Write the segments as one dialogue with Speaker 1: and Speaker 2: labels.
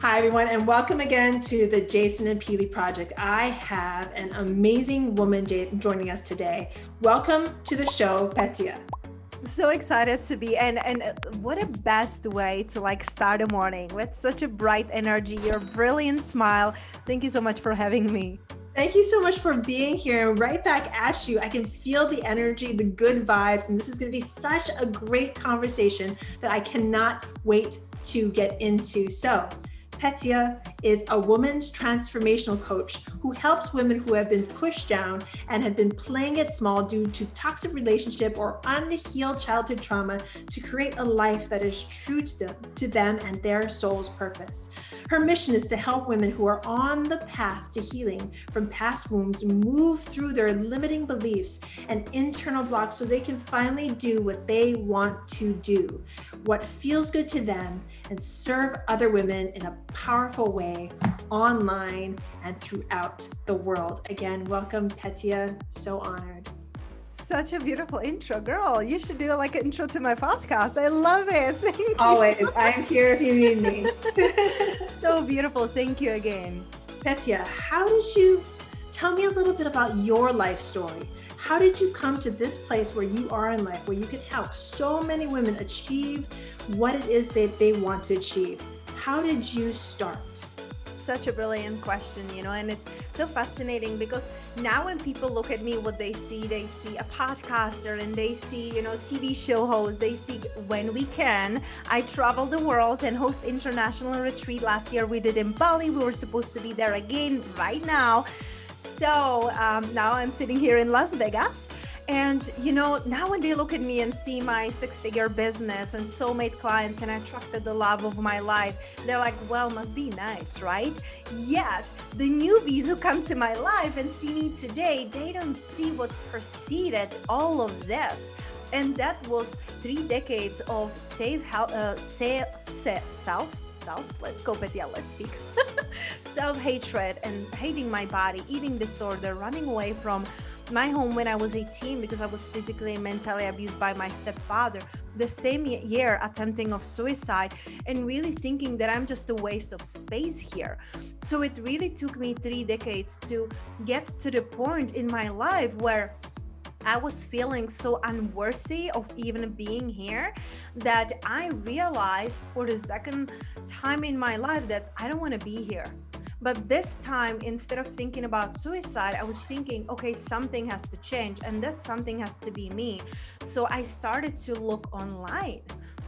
Speaker 1: Hi, everyone, and welcome again to the Jason and Peely Project. I have an amazing woman joining us today. Welcome to the show, Petia.
Speaker 2: So excited to be and what a best way to start a morning with such a bright energy, your brilliant smile. Thank you so much for having me.
Speaker 1: Thank you so much for being here. Right back at you. I can feel the energy, the good vibes, and this is going to be such a great conversation that I cannot wait to get into. So, Petia is a woman's transformational coach who helps women who have been pushed down and have been playing it small due to toxic relationship or unhealed childhood trauma to create a life that is true to them and their soul's purpose. Her mission is to help women who are on the path to healing from past wounds move through their limiting beliefs and internal blocks so they can finally do what they want to do, what feels good to them, and serve other women in a powerful way online and throughout the world. Again, welcome, Petia. So honored.
Speaker 2: Such a beautiful intro, girl. You should do an intro to my podcast. I love it. Thank you.
Speaker 1: Always. I'm here if you need me.
Speaker 2: So beautiful. Thank you again.
Speaker 1: Petia, how did you tell me a little bit about your life story? How did you come to this place where you are in life, where you can help so many women achieve what it is that they want to achieve? How did you start?
Speaker 2: Such a brilliant question, and it's so fascinating because now when people look at me, what they see a podcaster and they see, TV show host, they see when we can. I travel the world and host international retreat. Last year we did in Bali. We were supposed to be there again right now. So now I'm sitting here in Las Vegas. And, now when they look at me and see my six-figure business and soulmate clients and I attracted the love of my life, they're like, well, must be nice, right? Yet the newbies who come to my life and see me today, they don't see what preceded all of this. And that was 3 decades of let's go, Petia, let's speak. Self-hatred and hating my body, eating disorder, running away from my home when I was 18 because I was physically and mentally abused by my stepfather. The same year attempting of suicide and really thinking that I'm just a waste of space here. So it really took me 3 decades to get to the point in my life where I was feeling so unworthy of even being here that I realized for the second time in my life that I don't want to be here. But this time, instead of thinking about suicide, I was thinking, okay, something has to change and that something has to be me. So I started to look online.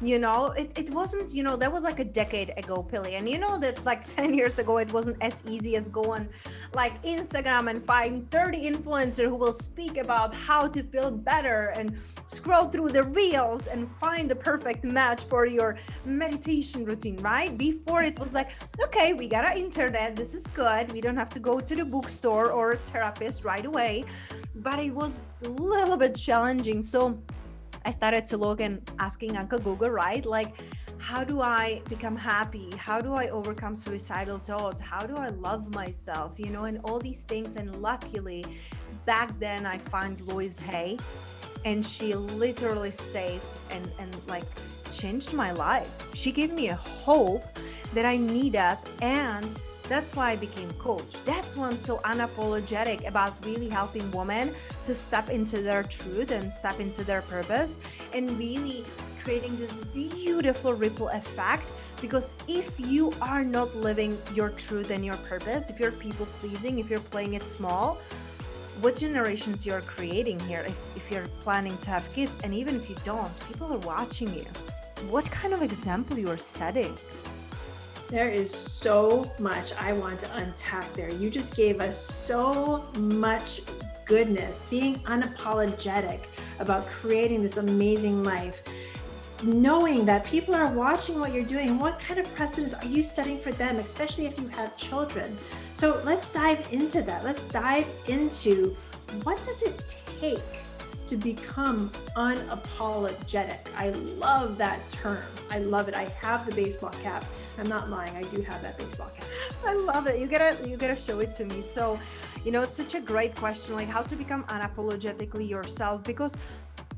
Speaker 2: It wasn't, that was a decade ago, Pili. And that 10 years ago, it wasn't as easy as going Instagram and find 30 influencers who will speak about how to feel better and scroll through the reels and find the perfect match for your meditation routine, right? Before it was okay, we got an internet. This is good. We don't have to go to the bookstore or a therapist right away. But it was a little bit challenging. So I started to look and asking Uncle Google, right? How do I become happy? How do I overcome suicidal thoughts? How do I love myself? And all these things. And luckily, back then I found Louise Hay, and she literally saved and changed my life. She gave me a hope that I needed, and that's why I became coach. That's why I'm so unapologetic about really helping women to step into their truth and step into their purpose and really creating this beautiful ripple effect. Because if you are not living your truth and your purpose, if you're people pleasing, if you're playing it small, what generations you're creating here, if you're planning to have kids, and even if you don't, people are watching you. What kind of example you are setting?
Speaker 1: There is so much I want to unpack there. You just gave us so much goodness, being unapologetic about creating this amazing life, knowing that people are watching what you're doing. What kind of precedents are you setting for them, especially if you have children? So let's dive into that. Let's dive into what does it take to become unapologetic. I love that term. I love it. I have the baseball cap. I'm not lying. I do have that baseball cap.
Speaker 2: I love it. You gotta show it to me. So, it's such a great question, how to become unapologetically yourself, because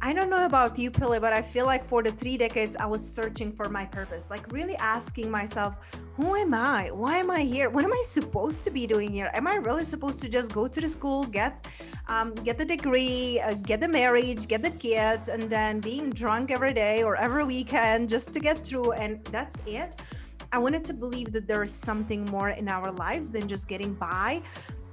Speaker 2: I don't know about you, Pili, but I feel like for the 3 decades, I was searching for my purpose, really asking myself, who am I? Why am I here? What am I supposed to be doing here? Am I really supposed to just go to the school, get the degree, get the marriage, get the kids, and then being drunk every day or every weekend just to get through, and that's it? I wanted to believe that there is something more in our lives than just getting by.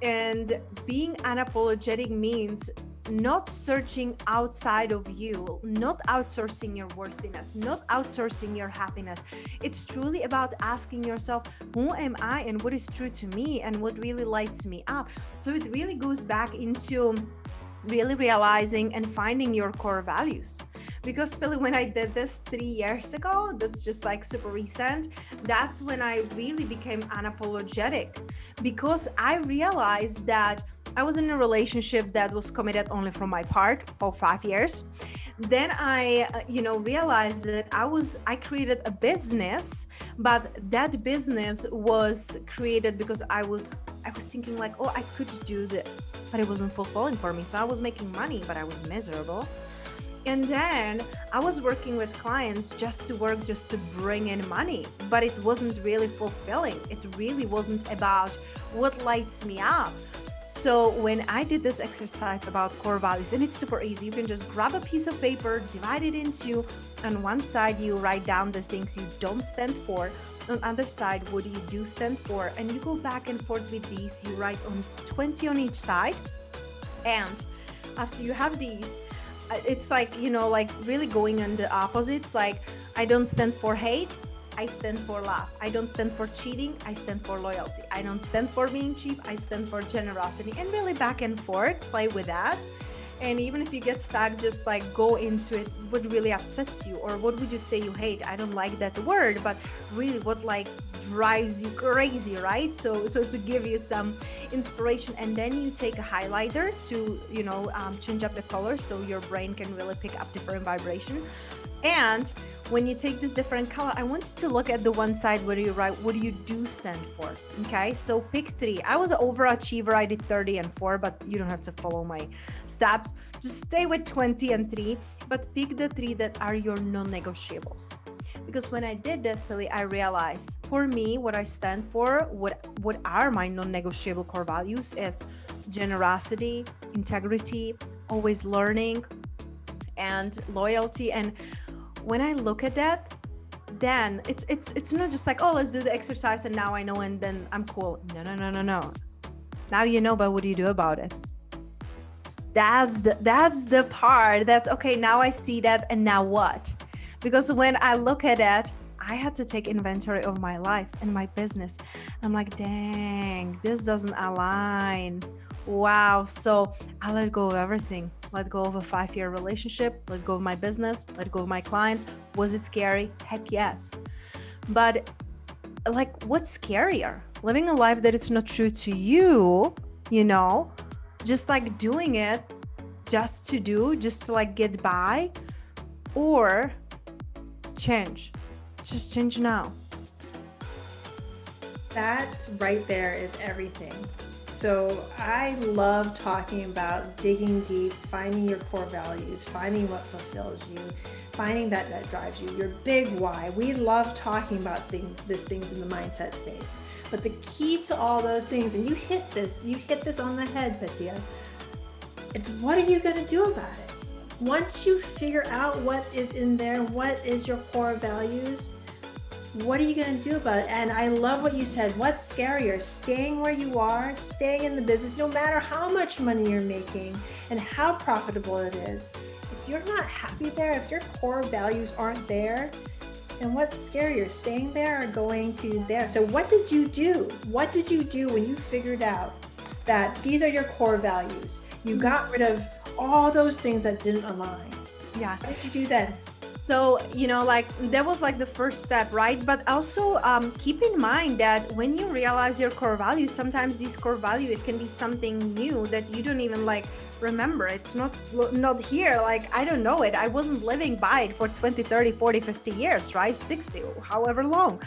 Speaker 2: And being unapologetic means not searching outside of you, not outsourcing your worthiness, not outsourcing your happiness. It's truly about asking yourself, who am I and what is true to me and what really lights me up? So it really goes back into really realizing and finding your core values. Because Billy, when I did this 3 years ago, that's just like super recent, that's when I really became unapologetic, because I realized that I was in a relationship that was committed only from my part for 5 years. Then I, realized that I created a business, but that business was created because I was thinking like, oh, I could do this, but it wasn't fulfilling for me. So I was making money, but I was miserable. And then I was working with clients just to bring in money, but it wasn't really fulfilling. It really wasn't about what lights me up. So when I did this exercise about core values, and it's super easy, you can just grab a piece of paper, divide it into, on one side you write down the things you don't stand for, on the other side what you do stand for, and you go back and forth with these. You write on 20 on each side, and after you have these, it's like, like really going on the opposites. Like, I don't stand for hate, I stand for love. I don't stand for cheating, I stand for loyalty. I don't stand for being cheap, I stand for generosity. And really back and forth, play with that. And even if you get stuck, just like go into it. What really upsets you, or what would you say you hate? I don't like that word, but really what like drives you crazy, right? So to give you some inspiration, and then you take a highlighter to change up the color so your brain can really pick up different vibration. And when you take this different color, I want you to look at the one side where you write, what do you do stand for? Okay, so pick 3. I was an overachiever. I did 30 and 4, but you don't have to follow my steps. Just stay with 20 and 3, but pick the 3 that are your non-negotiables. Because when I did that, Philly, I realized for me, what I stand for, what are my non-negotiable core values is generosity, integrity, always learning, and loyalty. And when I look at that, then it's not just like, oh, let's do the exercise and now I know and then I'm cool. No. Now you know, but what do you do about it? That's the part. That's okay. Now I see that, and now what? Because when I look at it, I had to take inventory of my life and my business. I'm like, dang, this doesn't align. Wow. So I let go of everything. Let go of a 5-year relationship, let go of my business, let go of my client. Was it scary? Heck yes. But like, what's scarier? Living a life that it's not true to you, just like doing it just to like get by, or change. Just change now.
Speaker 1: That right there is everything. So I love talking about digging deep, finding your core values, finding what fulfills you, finding that drives you, your big why. We love talking about things in the mindset space. But the key to all those things, and you hit this on the head, Petia, it's what are you going to do about it? Once you figure out what is in there, what is your core values, what are you going to do about it? And I love what you said. What's scarier? Staying where you are, staying in the business, no matter how much money you're making and how profitable it is. If you're not happy there, if your core values aren't there, then what's scarier? Staying there or going to there? So what did you do? What did you do when you figured out that these are your core values? You got rid of all those things that didn't align.
Speaker 2: Yeah.
Speaker 1: What did you do then?
Speaker 2: So, like that was like the first step, right? But also keep in mind that when you realize your core values, sometimes this core value, it can be something new that you don't even like remember. It's not here. Like, I don't know it. I wasn't living by it for 20, 30, 40, 50 years, right? 60, however long.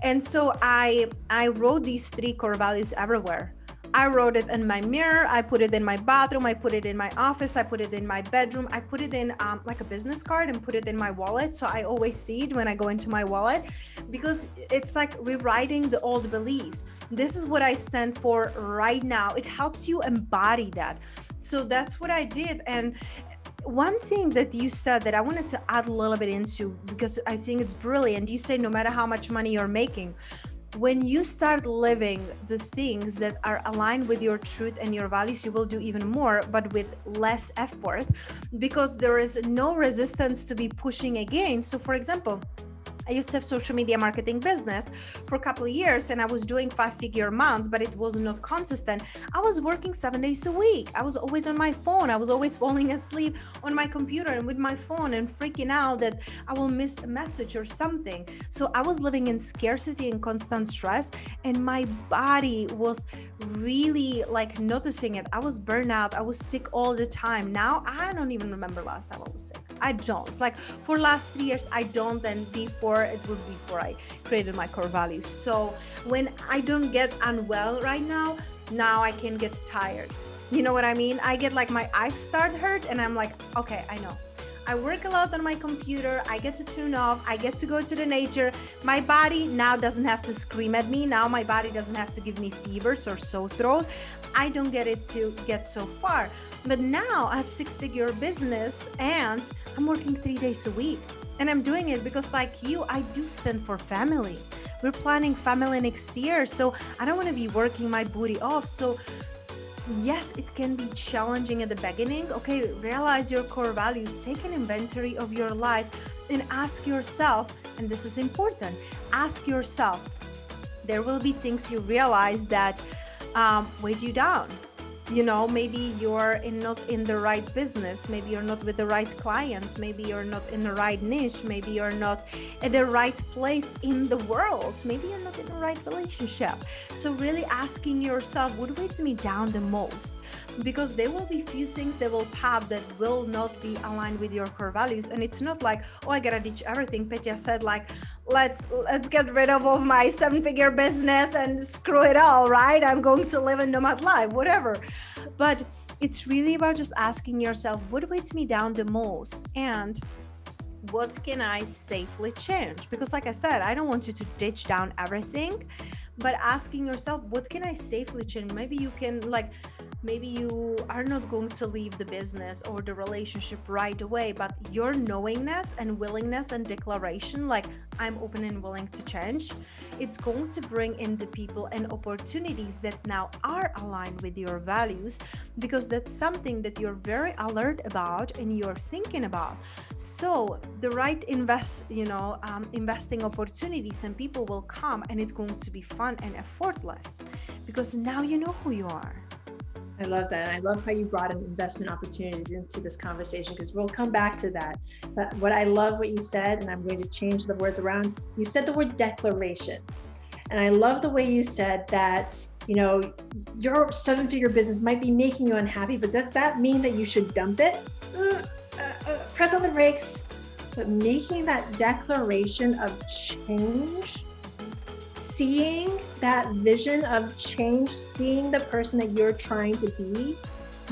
Speaker 2: And so I wrote these 3 core values everywhere. I wrote it in my mirror. I put it in my bathroom. I put it in my office. I put it in my bedroom. I put it in like a business card and put it in my wallet. So I always see it when I go into my wallet, because it's like rewriting the old beliefs. This is what I stand for right now. It helps you embody that. So that's what I did. And one thing that you said that I wanted to add a little bit into, because I think it's brilliant. You say no matter how much money you're making, when you start living the things that are aligned with your truth and your values, you will do even more, but with less effort, because there is no resistance to be pushing against. So for example, I used to have social media marketing business for a couple of years, and I was doing 5-figure months, but it was not consistent. I was working 7 days a week. I was always on my phone. I was always falling asleep on my computer and with my phone and freaking out that I will miss a message or something. So I was living in scarcity and constant stress, and my body was really like noticing it. I was burned out. I was sick all the time. Now I don't even remember last time I was sick. I don't. Like for last 3 years, I don't. And before, it was before I created my core values. So when I don't get unwell right now I can get tired. You know what I mean? I get like my eyes start hurt and I'm like, okay, I know. I work a lot on my computer. I get to tune off. I get to go to the nature. My body now doesn't have to scream at me. Now my body doesn't have to give me fevers or sore throat. I don't get it to get so far. But now I have 6-figure business and I'm working 3 days a week. And I'm doing it because like you, I do stand for family. We're planning family next year. So I don't want to be working my booty off. So yes, it can be challenging at the beginning. Okay, realize your core values, take an inventory of your life and ask yourself, and this is important, ask yourself, there will be things you realize that weigh you down. You know, maybe you're not in the right business. Maybe you're not with the right clients. Maybe you're not in the right niche. Maybe you're not at the right place in the world. Maybe you're not in the right relationship. So really asking yourself, what weighs me down the most? Because there will be few things that will pop that will not be aligned with your core values. And it's not like, oh, I gotta ditch everything. Petia said like, let's get rid of all my 7-figure business and screw it all, right? I'm going to live a nomad life, whatever. But it's really about just asking yourself, what weighs me down the most? And what can I safely change? Because like I said, I don't want you to ditch down everything, but asking yourself, what can I safely change? Maybe you can maybe you are not going to leave the business or the relationship right away, but your knowingness and willingness and declaration, like I'm open and willing to change, it's going to bring in the people and opportunities that now are aligned with your values, because that's something that you're very alert about and you're thinking about. So the right investing opportunities and people will come, and it's going to be fun and effortless because now you know who you are.
Speaker 1: I love that. And I love how you brought in investment opportunities into this conversation, because we'll come back to that. But what I love what you said, and I'm going to change the words around, you said the word declaration. And I love the way you said that, your 7-figure business might be making you unhappy, but does that mean that you should dump it? Press on the brakes. But making that declaration of change, seeing that vision of change, seeing the person that you're trying to be,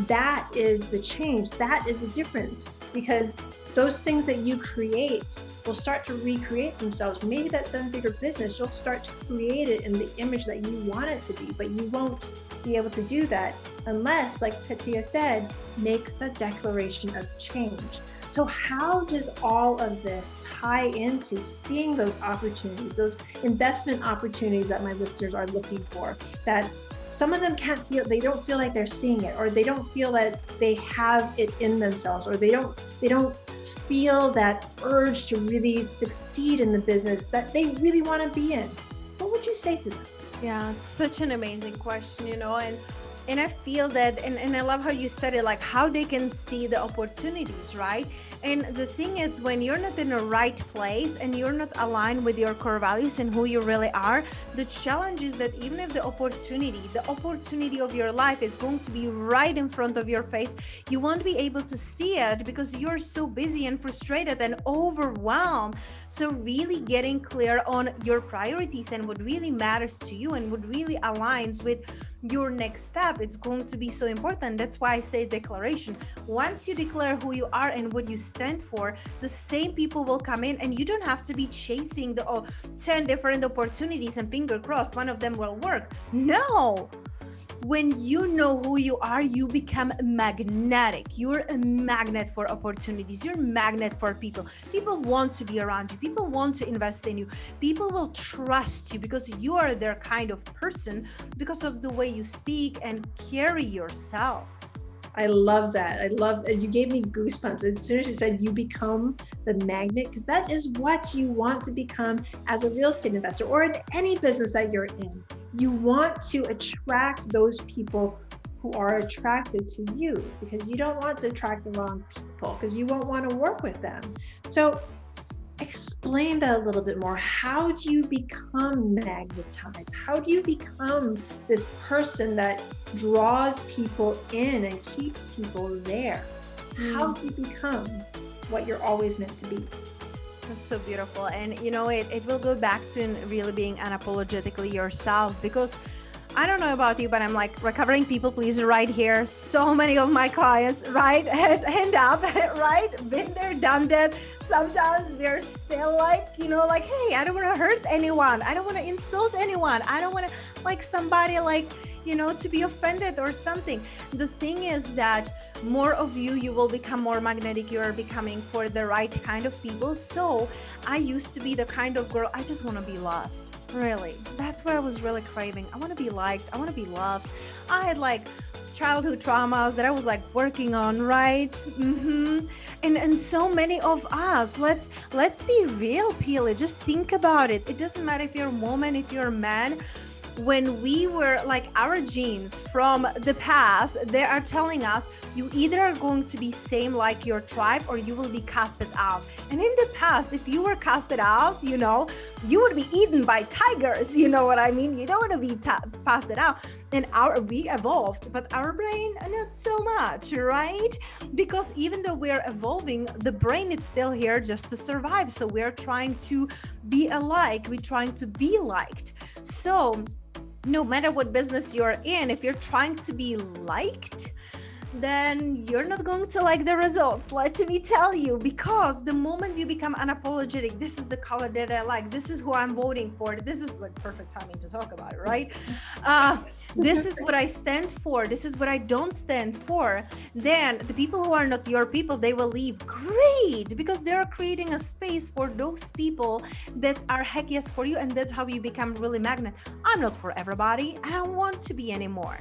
Speaker 1: that is the change. That is the difference, because those things that you create will start to recreate themselves. Maybe that 7-figure business, you'll start to create it in the image that you want it to be, but you won't be able to do that unless, like Petia said, make the declaration of change. So how does all of this tie into seeing those opportunities, those investment opportunities that my listeners are looking for, that some of them they don't feel like they're seeing it, or they don't feel that they have it in themselves, or they don't feel that urge to really succeed in the business that they really want to be in? What would you say to them?
Speaker 2: Yeah, it's such an amazing question, and I feel that, and I love how you said it, like how they can see the opportunities, right? And the thing is, when you're not in the right place and you're not aligned with your core values and who you really are, the challenge is that even if the opportunity of your life is going to be right in front of your face, you won't be able to see it because you're so busy and frustrated and overwhelmed. So really getting clear on your priorities and what really matters to you and what really aligns with your next step, it's going to be so important. That's why I say declaration. Once you declare who you are and what you stand for, the same people will come in, and you don't have to be chasing the 10 different opportunities and finger crossed one of them will work. No. When you know who you are, you become magnetic. You're a magnet for opportunities. You're a magnet for people. People want to be around you. People want to invest in you. People will trust you because you are their kind of person, because of the way you speak and carry yourself.
Speaker 1: I love that. You gave me goosebumps as soon as you said you become the magnet, because that is what you want to become as a real estate investor or in any business that you're in. You want to attract those people who are attracted to you, because you don't want to attract the wrong people, because you won't want to work with them. So explain that a little bit more. How do you become magnetized? How do you become this person that draws people in and keeps people there? How do you become what you're always meant to be?
Speaker 2: That's so beautiful. And it will go back to really being unapologetically yourself, because I don't know about you, but I'm like recovering people pleaser right here. So many of my clients, right? Hand up, right? Been there, done that. Sometimes we're still like, hey, I don't want to hurt anyone. I don't want to insult anyone. I don't want to like somebody to be offended or something. The thing is that more of you will become more magnetic. You are becoming for the right kind of people. So I used to be the kind of girl, I just want to be loved. Really, that's what I was really craving. I want to be liked. I want to be loved. I had like childhood traumas that I was like working on, right? And so many of us, let's be real, Peely. Just think about it. It doesn't matter if you're a woman, if you're a man. When we were like, our genes from the past, they are telling us you either are going to be same like your tribe or you will be casted out. And in the past, if you were casted out, you would be eaten by tigers. You know what I mean? You don't want to be casted out. And we evolved, but our brain, not so much, right? Because even though we're evolving, the brain is still here just to survive. So we're trying to be alike. We're trying to be liked. So no matter what business you're in, if you're trying to be liked, then you're not going to like the results. Let me tell you, because the moment you become unapologetic, this is the color that I like, this is who I'm voting for, this is like perfect timing to talk about it, right? This is what I stand for, this is what I don't stand for. Then the people who are not your people, they will leave. Great, because they're creating a space for those people that are heck yes for you, and that's how you become really magnet. I'm not for everybody. I don't want to be anymore.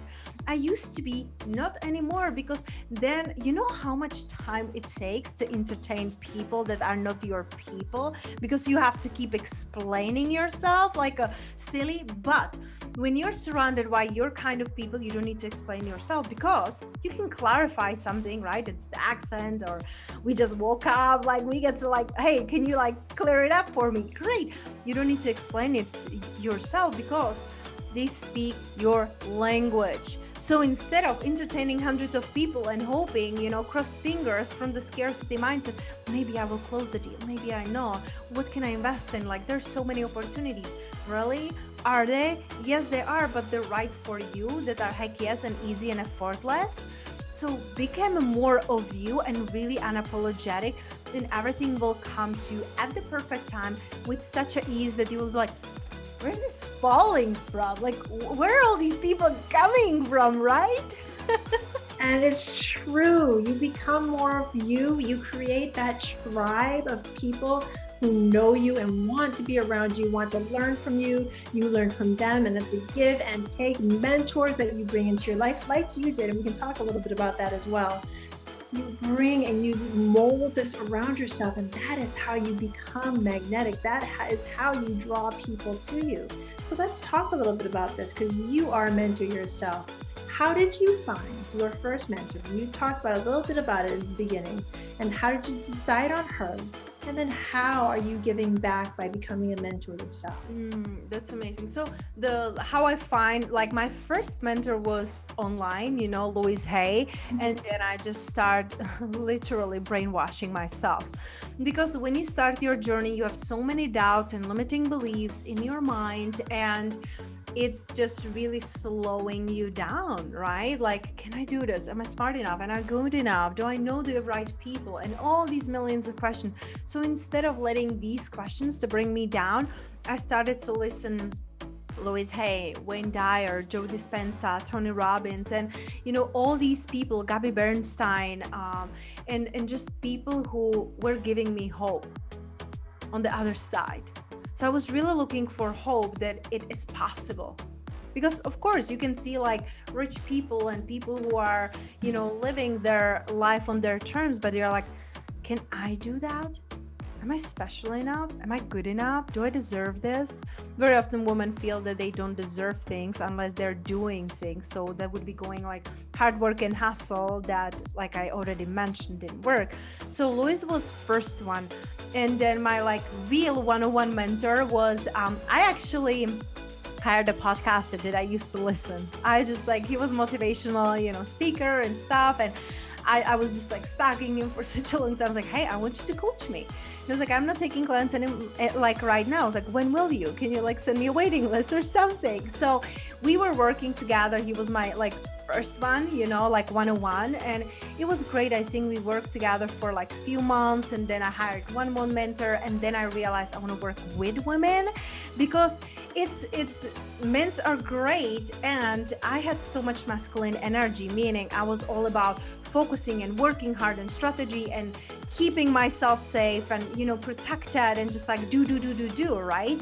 Speaker 2: I used to be, not anymore, because then you know how much time it takes to entertain people that are not your people, because you have to keep explaining yourself like a silly. But when you're surrounded by your kind of people, you don't need to explain yourself, because you can clarify something, right? It's the accent, or we just woke up, like we get to like, hey, can you like clear it up for me? Great. You don't need to explain it yourself, because they speak your language. So instead of entertaining hundreds of people and hoping, crossed fingers from the scarcity mindset, maybe I will close the deal. Maybe I know. What can I invest in? Like, there's so many opportunities. Really? Are they? Yes, they are, but they're right for you, that are heck yes and easy and effortless. So become more of you and really unapologetic, and everything will come to you at the perfect time with such an ease that you will be like, where's this falling from? Like, where are all these people coming from, right?
Speaker 1: And it's true. You become more of you. You create that tribe of people who know you and want to be around you, want to learn from you. You learn from them, and it's a give and take. Mentors that you bring into your life, like you did, and we can talk a little bit about that as well. You bring and you mold this around yourself, and that is how you become magnetic. That is how you draw people to you. So let's talk a little bit about this, because you are a mentor yourself. How did you find your first mentor? You talked about a little bit about it in the beginning. And how did you decide on her? And then how are you giving back by becoming a mentor yourself?
Speaker 2: That's amazing. So how I find, like, my first mentor was online, Louise Hay. And then I just start literally brainwashing myself, because when you start your journey, you have so many doubts and limiting beliefs in your mind, and it's just really slowing you down, right? Like, can I do this? Am I smart enough? Am I good enough? Do I know the right people? And all these millions of questions. So instead of letting these questions to bring me down, I started to listen Louise Hay, Wayne Dyer, Joe Dispenza, Tony Robbins, and all these people, Gabby Bernstein, and just people who were giving me hope on the other side. So I was really looking for hope that it is possible. Because of course you can see like rich people and people who are, living their life on their terms, but you're like, can I do that? Am I special enough? Am I good enough? Do I deserve this? Very often women feel that they don't deserve things unless they're doing things. So that would be going like hard work and hustle that, like I already mentioned, didn't work. So Louise was first one. And then my like real one-on-one mentor was, I actually hired a podcaster that I used to listen. I just like, he was motivational, speaker and stuff. And I was just like stalking him for such a long time. I was like, hey, I want you to coach me. He was like, I'm not taking clients like right now. I was like, when will you? Can you like send me a waiting list or something? So we were working together. He was my like first one, like one-on-one. And it was great. I think we worked together for like a few months, and then I hired one more mentor. And then I realized I want to work with women because it's men's are great. And I had so much masculine energy, meaning I was all about focusing and working hard and strategy and keeping myself safe and, protected and just like do, right?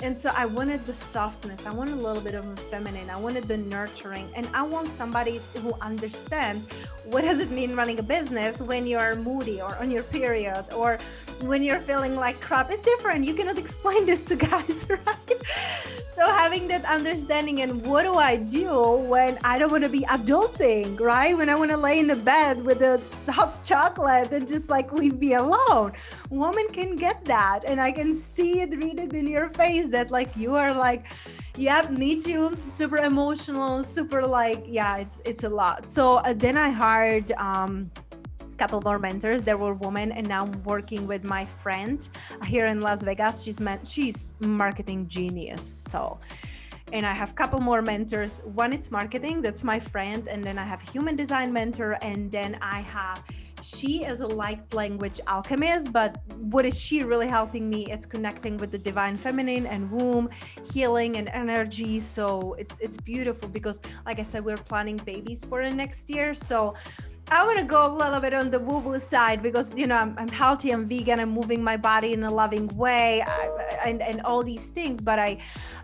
Speaker 2: And so I wanted the softness. I wanted a little bit of the feminine. I wanted the nurturing. And I want somebody who understands what does it mean running a business when you're moody or on your period or when you're feeling like crap. It's different. You cannot explain this to guys, right? So having that understanding, and what do I do when I don't want to be adulting, right? When I want to lay in the bed with the hot chocolate and just like leave me alone. Women can get that. And I can see it, read it in your face that like you are like, yep, me too, super emotional, super like, yeah, it's a lot. So then I hired couple more mentors. There were women, and now I'm working with my friend here in Las Vegas. She's marketing genius. So, and I have a couple more mentors. One, it's marketing, that's my friend, and then I have human design mentor, and then I have, she is a light language alchemist, but what is she really helping me? It's connecting with the divine feminine and womb, healing and energy. So it's beautiful because, like I said, we're planning babies for the next year. So I want to go a little bit on the woo-woo side because, I'm healthy, I'm vegan, I'm moving my body in a loving way, and all these things. But I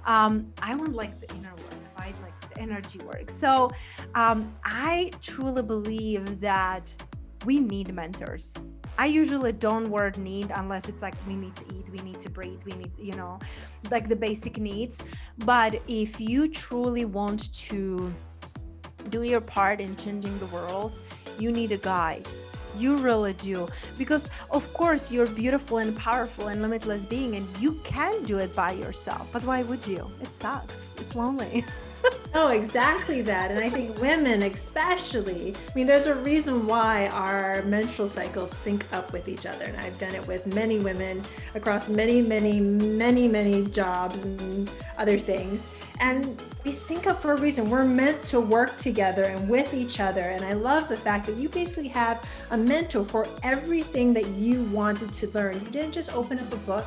Speaker 2: want like the inner work, right? Like the energy work. So I truly believe that we need mentors. I usually don't word need unless it's like we need to eat, we need to breathe, we need, like the basic needs. But if you truly want to do your part in changing the world, you need a guide. You really do. Because of course you're beautiful and powerful and limitless being, and you can do it by yourself. But why would you? It sucks. It's lonely.
Speaker 1: Oh, exactly that. And I think women especially, there's a reason why our menstrual cycles sync up with each other. And I've done it with many women across many jobs and other things. And we sync up for a reason. We're meant to work together and with each other. And I love the fact that you basically have a mentor for everything that you wanted to learn. You didn't just open up a book.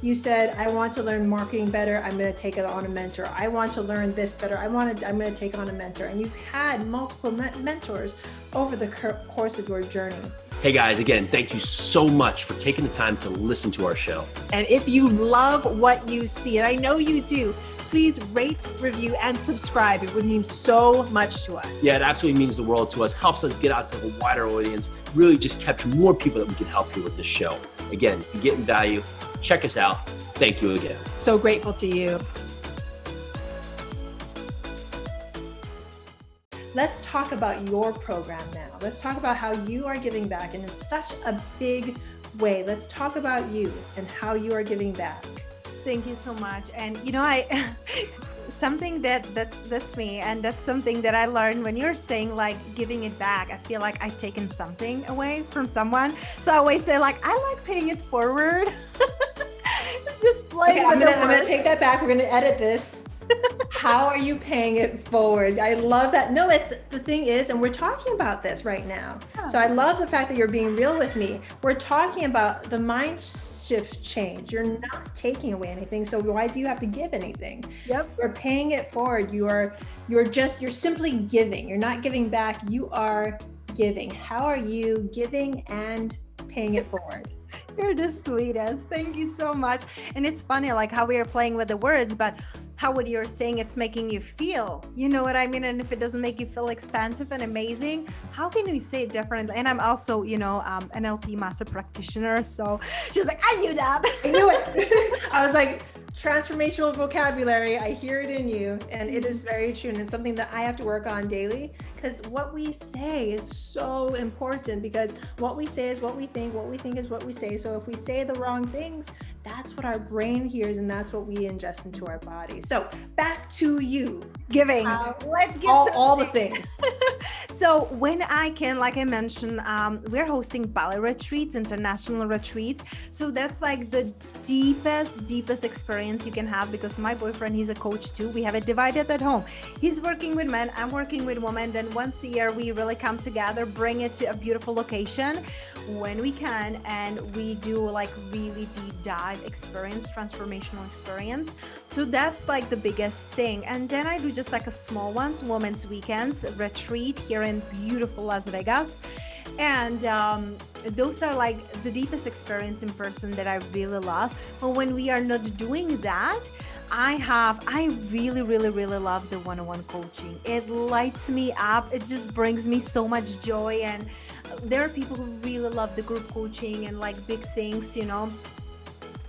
Speaker 1: You said, I want to learn marketing better. I'm going to take it on a mentor. I want to learn this better. I'm going to take on a mentor. And you've had multiple mentors over the course of your journey.
Speaker 3: Hey guys, again, thank you so much for taking the time to listen to our show.
Speaker 1: And if you love what you see, and I know you do, please rate, review, and subscribe. It would mean so much to us.
Speaker 3: Yeah, it absolutely means the world to us, helps us get out to a wider audience, really just capture more people that we can help here with this show. Again, if you're getting value, check us out. Thank you again.
Speaker 1: So grateful to you. Let's talk about your program now. Let's talk about how you are giving back, and in such a big way. Let's talk about you and how you are giving back.
Speaker 2: Thank you so much. And I something that's me, and that's something that I learned when you're saying like giving it back. I feel like I've taken something away from someone. So I always say like, I like paying it forward. It's just playing with the word.
Speaker 1: I'm gonna take that back. We're gonna edit this. How are you paying it forward? I love that. No, the thing is, and we're talking about this right now.
Speaker 2: Yeah.
Speaker 1: So I love the fact that you're being real with me. We're talking about the mind shift change. You're not taking away anything. So why do you have to give anything?
Speaker 2: Yep.
Speaker 1: You're paying it forward. You're simply giving. You're not giving back. You are giving. How are you giving and paying it forward?
Speaker 2: You're the sweetest. Thank you so much. And it's funny, like how we are playing with the words, but how what you're saying, it's making you feel, you know what I mean? And if it doesn't make you feel expansive and amazing, how can we say it differently? And I'm also, NLP master practitioner. So she's like, I knew that.
Speaker 1: I knew it. I was like, transformational vocabulary. I hear it in you. And it is very true. And it's something that I have to work on daily, because what we say is so important, because what we say is what we think is what we say. So if we say the wrong things, that's what our brain hears, and that's what we ingest into our body. So back to you.
Speaker 2: Giving. Let's give
Speaker 1: all the things.
Speaker 2: So when I can, like I mentioned, we're hosting Bali retreats, international retreats. So that's like the deepest experience you can have, because my boyfriend, he's a coach too. We have it divided at home. He's working with men, I'm working with women. Then once a year, we really come together, bring it to a beautiful location when we can. And we do like really deep dive experience, transformational experience. So that's like the biggest thing. And then I do just like a small ones, women's weekends, retreat here in beautiful Las Vegas. And those are like the deepest experience in person that I really love. But when we are not doing that, I really love the one-on-one coaching. It lights me up. It just brings me so much joy. And there are people who really love the group coaching and like big things,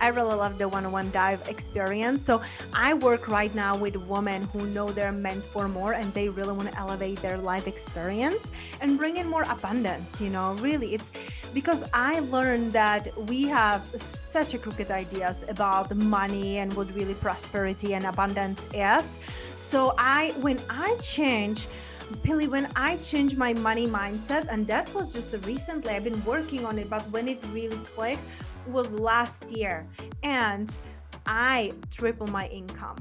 Speaker 2: I really love the one-on-one dive experience. So I work right now with women who know they're meant for more, and they really want to elevate their life experience and bring in more abundance. Really, it's because I learned that we have such a crooked ideas about money and what really prosperity and abundance is. So when I changed my money mindset, and that was just recently, I've been working on it, but when it really clicked was last year, and I tripled my income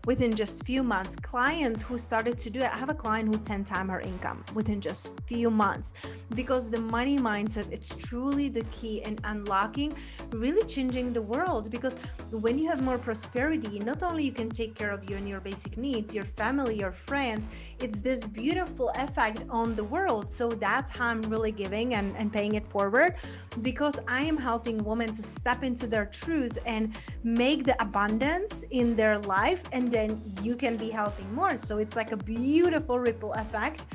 Speaker 2: within just few months. Clients who started to do it, I have a client who 10 times her income within just few months, because the money mindset, it's truly the key in unlocking, really changing the world. Because when you have more prosperity, not only you can take care of you and your basic needs, your family, your friends, it's this beautiful effect on the world. So that's how I'm really giving and paying it forward, because I am helping women to step into their truth and make the abundance in their life, and then you can be helping more. So it's like a beautiful ripple effect,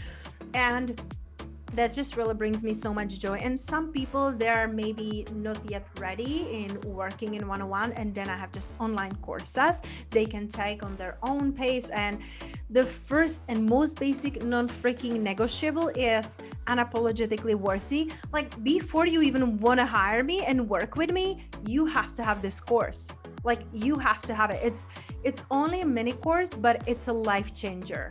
Speaker 2: and that just really brings me so much joy. And some people, they're maybe not yet ready in working in one-on-one, and then I have just online courses they can take on their own pace. And the first and most basic non-freaking negotiable is unapologetically worthy. Like, before you even want to hire me and work with me, you have to have this course. Like, you have to have it. It's only a mini course, but it's a life changer.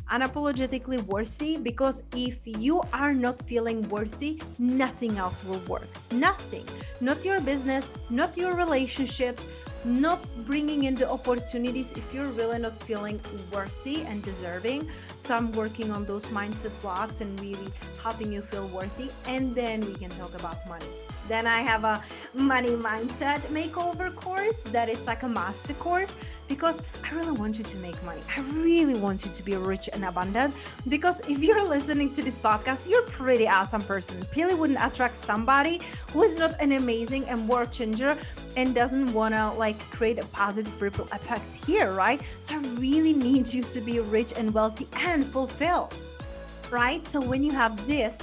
Speaker 2: Unapologetically worthy, because if you are not feeling worthy, nothing else will work. Nothing. Not your business, not your relationships, not bringing in the opportunities if you're really not feeling worthy and deserving. So I'm working on those mindset blocks and really helping you feel worthy. And then we can talk about money. Then I have a money mindset makeover course that it's like a master course, because I really want you to make money. I really want you to be rich and abundant, because if you're listening to this podcast, you're a pretty awesome person. Pili wouldn't attract somebody who is not an amazing and world changer and doesn't want to like create a positive ripple effect here, right? So I really need you to be rich and wealthy and fulfilled, right? So when you have this,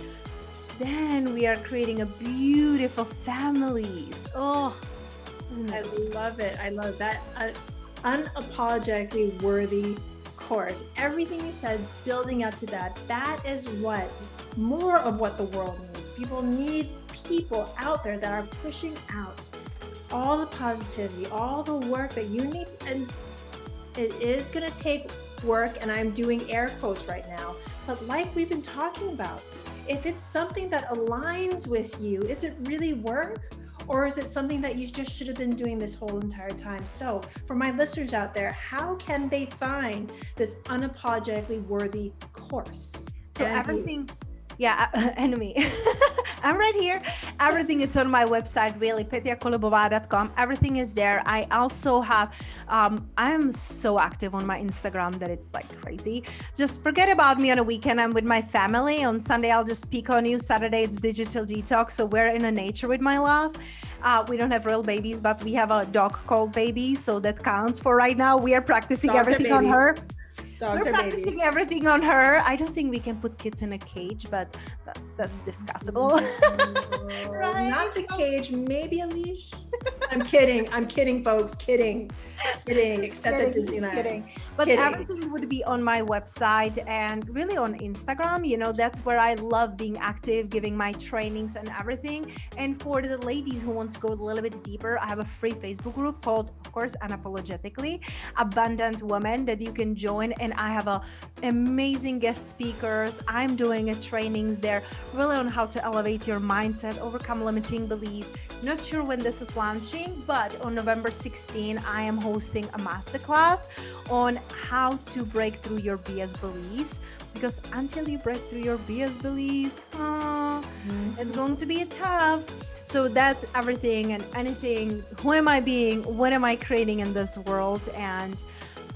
Speaker 2: then we are creating a beautiful families. Oh,
Speaker 1: I love it. I love that. Unapologetically worthy course. Everything you said, building up to that, that is what more of what the world needs. People need people out there that are pushing out all the positivity, all the work that you need. And it is going to take work, and I'm doing air quotes right now, but like we've been talking about, if it's something that aligns with you, is it really work? Or is it something that you just should have been doing this whole entire time? So for my listeners out there, how can they find this unapologetically worthy course?
Speaker 2: So everything, enemy. I'm right here. Everything is on my website, really, petiakolibova.com. Everything is there. I also have, I'm so active on my Instagram that it's like crazy. Just forget about me on a weekend. I'm with my family. On Sunday, I'll just peek on you. Saturday, it's digital detox. So we're in a nature with my love. We don't have real babies, but we have a dog called Baby. So that counts for right now. We are practicing everything on her. We're practicing everything on her. I don't think we can put kids in a cage, but that's discussable.
Speaker 1: Right? Not the cage, maybe a leash. I'm kidding, folks. Kidding. Except at Disneyland.
Speaker 2: Kidding. But everything would be on my website and really on Instagram. You know, that's where I love being active, giving my trainings and everything. And for the ladies who want to go a little bit deeper, I have a free Facebook group called, of course, Unapologetically Abundant Women that you can join. And I have amazing guest speakers. I'm doing trainings there really on how to elevate your mindset, overcome limiting beliefs. Not sure when this is launching, but on November 16, I am hosting a masterclass on how to break through your BS beliefs. Because until you break through your BS beliefs, it's going to be tough. So that's everything and anything. Who am I being? What am I creating in this world? And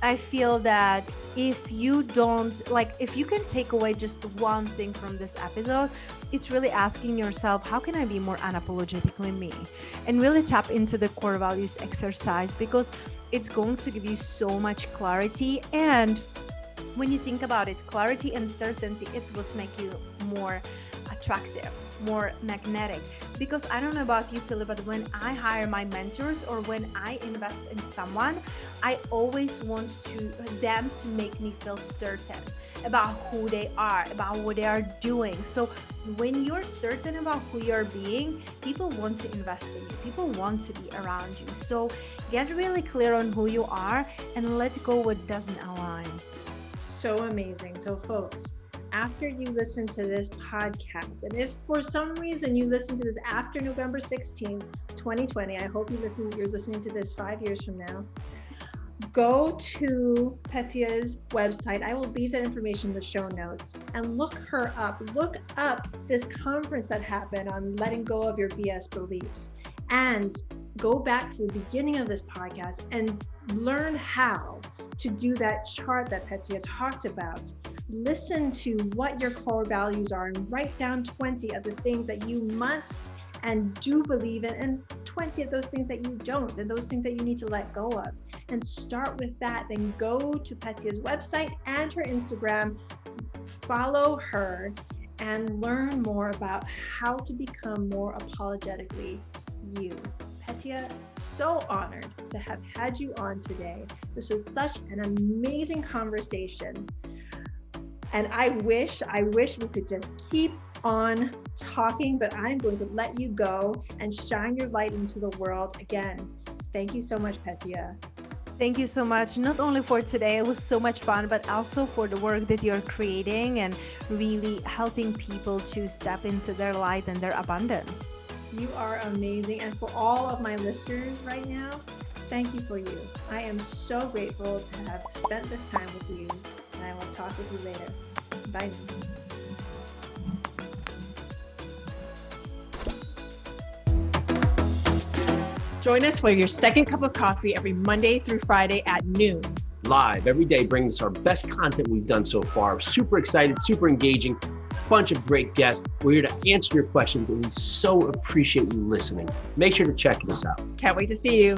Speaker 2: I feel that if you can take away just one thing from this episode, it's really asking yourself, how can I be more unapologetically me? And really tap into the core values exercise, because it's going to give you so much clarity. And when you think about it, clarity and certainty, it's what's make you more attractive, more magnetic. Because I don't know about you, Philip, but when I hire my mentors or when I invest in someone, I always want them to make me feel certain about who they are, about what they are doing. So when you're certain about who you're being, people want to invest in you. People want to be around you. So get really clear on who you are and let go what doesn't align.
Speaker 1: So amazing. So folks, after you listen to this podcast, and if for some reason you listen to this after November 16th, 2020, I hope you're listening to this 5 years from now, go to Petia's website. I will leave that information in the show notes and look her up. Look up this conference that happened on letting go of your BS beliefs, and go back to the beginning of this podcast and learn how to do that chart that Petia talked about. Listen to what your core values are and write down 20 of the things that you must and do believe in, and 20 of those things that you don't, and those things that you need to let go of. And start with that. Then go to Petia's website and her Instagram, follow her, and learn more about how to become more apologetically you. Petia, so honored to have had you on today. This was such an amazing conversation. And I wish we could just keep on talking, but I'm going to let you go and shine your light into the world. Again, thank you so much, Petia.
Speaker 2: Thank you so much, not only for today, it was so much fun, but also for the work that you're creating and really helping people to step into their light and their abundance.
Speaker 1: You are amazing. And for all of my listeners right now, thank you for you. I am so grateful to have spent this time with you, and I will talk with you later. Bye. Join us for your second cup of coffee every Monday through Friday at noon.
Speaker 3: Live every day, bringing us our best content we've done so far. Super excited, super engaging, bunch of great guests. We're here to answer your questions, and we so appreciate you listening. Make sure to check us out.
Speaker 1: Can't wait to see you.